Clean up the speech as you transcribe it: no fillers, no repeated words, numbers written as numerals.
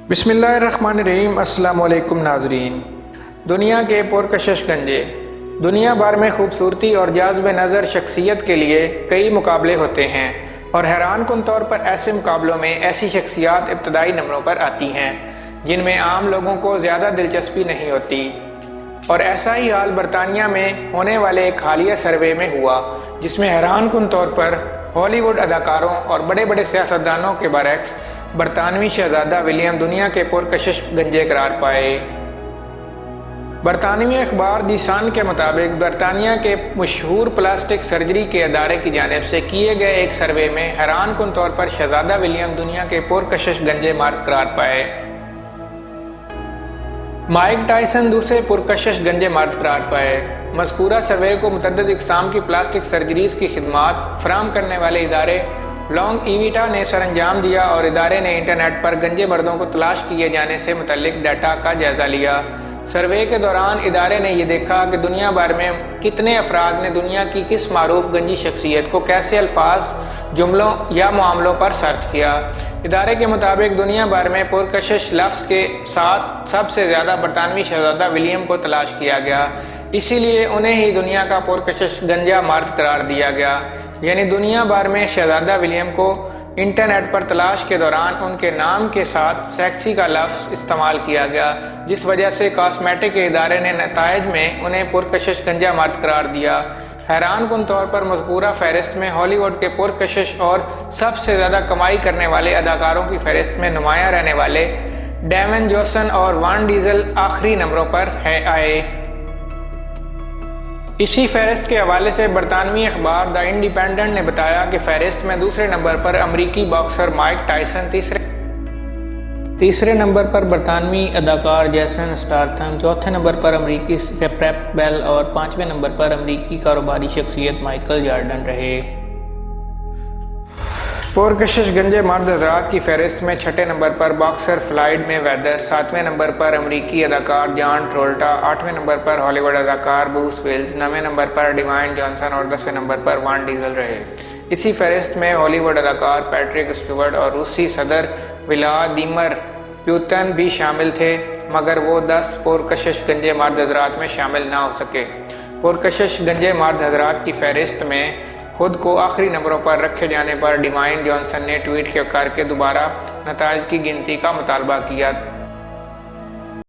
بسم اللہ الرحمن الرحیم۔ السلام علیکم ناظرین۔ دنیا کے پرکشش گنجے۔ دنیا بھر میں خوبصورتی اور جاذب نظر شخصیت کے لیے کئی مقابلے ہوتے ہیں اور حیران کن طور پر ایسے مقابلوں میں ایسی شخصیات ابتدائی نمبروں پر آتی ہیں جن میں عام لوگوں کو زیادہ دلچسپی نہیں ہوتی، اور ایسا ہی حال برطانیہ میں ہونے والے ایک حالیہ سروے میں ہوا جس میں حیران کن طور پر ہالی ووڈ اداکاروں اور بڑے بڑے سیاستدانوں کے برعکس برطانوی شہزادہ ولیم دنیا کے پرکشش گنجے قرار پائے۔ برطانوی اخبار دی سن کے مطابق برطانیہ کے مشہور پلاسٹک سرجری کے ادارے کی جانب سے کیے گئے ایک سروے میں حیران کن طور پر شہزادہ ولیم دنیا کے پرکشش گنجے مرد قرار پائے۔ مائک ٹائسن دوسرے پرکشش گنجے مرد قرار پائے۔ مذکورہ سروے کو متعدد اقسام کی پلاسٹک سرجریز کی خدمات فراہم کرنے والے ادارے لانگ ایویٹا نے سر انجام دیا، اور ادارے نے انٹرنیٹ پر گنجے مردوں کو تلاش کیے جانے سے متعلق ڈیٹا کا جائزہ لیا۔ سروے کے دوران ادارے نے یہ دیکھا کہ دنیا بھر میں کتنے افراد نے دنیا کی کس معروف گنجی شخصیت کو کیسے الفاظ، جملوں یا معاملوں پر سرچ کیا۔ ادارے کے مطابق دنیا بھر میں پرکشش لفظ کے ساتھ سب سے زیادہ برطانوی شہزادہ ولیم کو تلاش کیا گیا، اسی لیے انہیں ہی دنیا کا پرکشش گنجا مرد قرار دیا گیا۔ یعنی دنیا بھر میں شہزادہ ولیم کو انٹرنیٹ پر تلاش کے دوران ان کے نام کے ساتھ سیکسی کا لفظ استعمال کیا گیا، جس وجہ سے کاسمیٹک کے ادارے نے نتائج میں انہیں پرکشش گنجا مرد قرار دیا۔ حیران کن طور پر مذکورہ فہرست میں ہالی ووڈ کے پرکشش اور سب سے زیادہ کمائی کرنے والے اداکاروں کی فہرست میں نمایاں رہنے والے ڈیون جانسن اور وان ڈیزل آخری نمبروں پر آئے۔ اسی فہرست کے حوالے سے برطانوی اخبار دا انڈیپینڈنٹ نے بتایا کہ فہرست میں دوسرے نمبر پر امریکی باکسر مائک ٹائسن، تیسرے نمبر پر برطانوی اداکار جیسن اسٹاٹھم، چوتھے نمبر پر امریکی ریپ بیل اور پانچویں نمبر پر امریکی کاروباری شخصیت مائیکل جارڈن رہے۔ پرکشش گنجے مرد حضرات کی فہرست میں چھٹے نمبر پر باکسر فلائیڈ مے ویدر، ساتویں نمبر پر امریکی اداکار جان ٹرولٹا، آٹھویں نمبر پر ہالی ووڈ اداکار بروس ویلز، نویں نمبر پر ڈیوائن جانسن اور 10ویں نمبر پر وان ڈیزل رہے۔ اسی فہرست میں ہالی ووڈ اداکار پیٹرک اسٹیورٹ اور روسی صدر ولادیمیر پیوتن بھی شامل تھے، مگر وہ 10 پرکشش گنجے مرد حضرات میں شامل نہ ہو سکے۔ پرکشش گنجے مرد حضرات کی فہرست میں خود کو آخری نمبروں پر رکھے جانے پر ڈیوائن جانسن نے ٹویٹ کر کے دوبارہ نتائج کی گنتی کا مطالبہ کیا۔